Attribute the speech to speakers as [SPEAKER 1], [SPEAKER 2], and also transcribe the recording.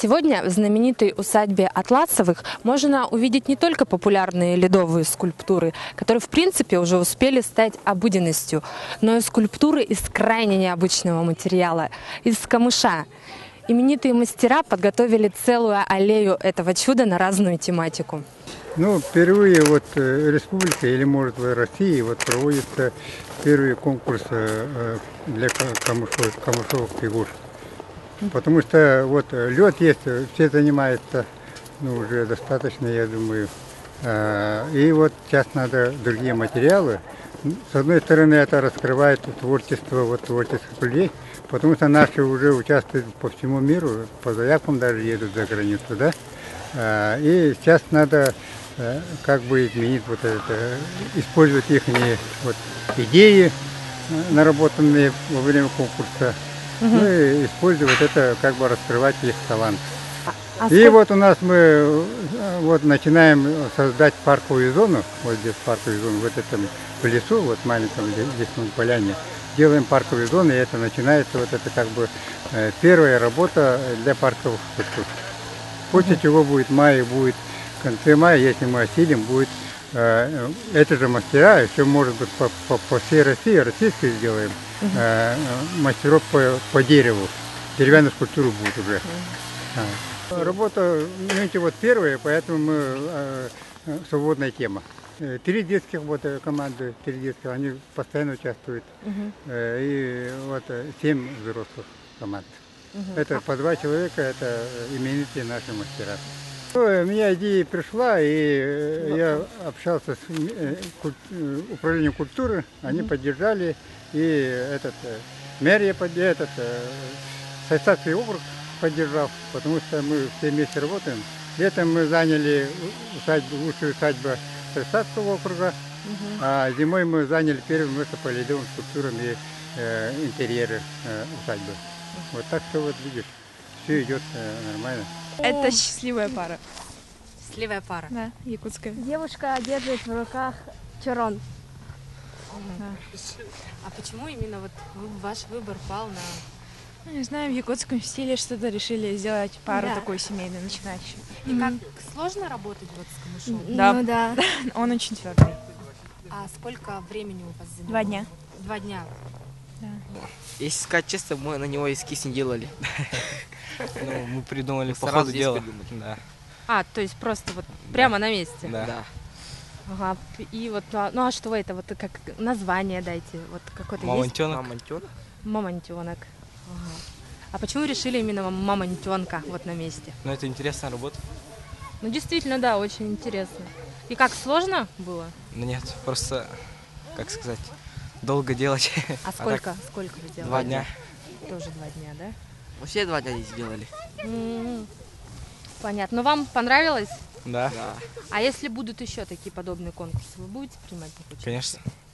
[SPEAKER 1] Сегодня в знаменитой усадьбе Атласовых можно увидеть не только популярные ледовые скульптуры, которые в принципе уже успели стать обыденностью, но и скульптуры из крайне необычного материала, из камыша. Именитые мастера подготовили целую аллею этого чуда на разную тематику.
[SPEAKER 2] Ну, впервые в республике или, может, в России проводится первый конкурс для камышовых фигур. Потому что лед есть, все занимаются, уже достаточно, я думаю. И сейчас надо другие материалы. С одной стороны, это раскрывает творчество творческих людей, потому что наши уже участвуют по всему миру, по заявкам даже едут за границу, да. И сейчас надо изменить использовать их идеи, наработанные во время конкурса, ну и использовать это, раскрывать их талант. И у нас мы начинаем создать парковую зону, здесь парковую зону, в лесу, маленьком лесной поляне, делаем парковую зону, и это начинается первая работа для парковых скульптур. После чего будет в конце мая, если мы осилим, будет это же мастера, еще может быть по всей России, российские сделаем, мастеров по дереву, деревянную скульптуру будет уже. Работа, первая, поэтому мы свободная тема. 3 детских команды, 3 детских, они постоянно участвуют, и 7 взрослых команд. Это по 2 человека, это именитые наши мастера. У меня идея пришла, и я общался с управлением культуры, они поддержали, и мэрия Сайсакский округ поддержал, потому что мы все вместе работаем. Летом мы заняли лучшую усадьбу Сайсакского округа, а зимой мы заняли первое место по ледовым скульптурам и интерьеры усадьбы. Так что видишь, все идет нормально.
[SPEAKER 3] Это счастливая пара.
[SPEAKER 1] Счастливая пара?
[SPEAKER 3] Да, якутская.
[SPEAKER 4] Девушка держит в руках чарон.
[SPEAKER 1] А почему именно ваш выбор пал на...
[SPEAKER 3] Не знаю, в якутском стиле что-то решили сделать пару такую семейную, начинающую.
[SPEAKER 1] И как сложно работать с камышом?
[SPEAKER 3] Да.
[SPEAKER 4] Ну да.
[SPEAKER 3] Он очень твердый.
[SPEAKER 1] А сколько времени у вас заняло?
[SPEAKER 3] 2 дня.
[SPEAKER 1] 2 дня.
[SPEAKER 3] Да.
[SPEAKER 5] Если сказать честно, мы на него эскиз не делали. Мы придумали по ходу дела.
[SPEAKER 1] То есть просто прямо на месте?
[SPEAKER 5] Да.
[SPEAKER 1] Ага. И ну а что это? Как название дайте. Какое-то есть?
[SPEAKER 5] Мамонтенок.
[SPEAKER 1] Мамонтенок. Ага. А почему решили именно мамонтенка на месте?
[SPEAKER 5] Ну, это интересная работа.
[SPEAKER 1] Ну, действительно, да, очень интересно. И как, сложно было?
[SPEAKER 5] Нет, просто, долго делать.
[SPEAKER 1] А сколько вы делали?
[SPEAKER 5] 2 дня.
[SPEAKER 1] Тоже 2 дня, да?
[SPEAKER 6] Мы все 2 дня здесь делали.
[SPEAKER 1] Понятно. Но вам понравилось?
[SPEAKER 5] Да.
[SPEAKER 1] А если будут еще такие подобные конкурсы, вы будете принимать?
[SPEAKER 5] Конечно.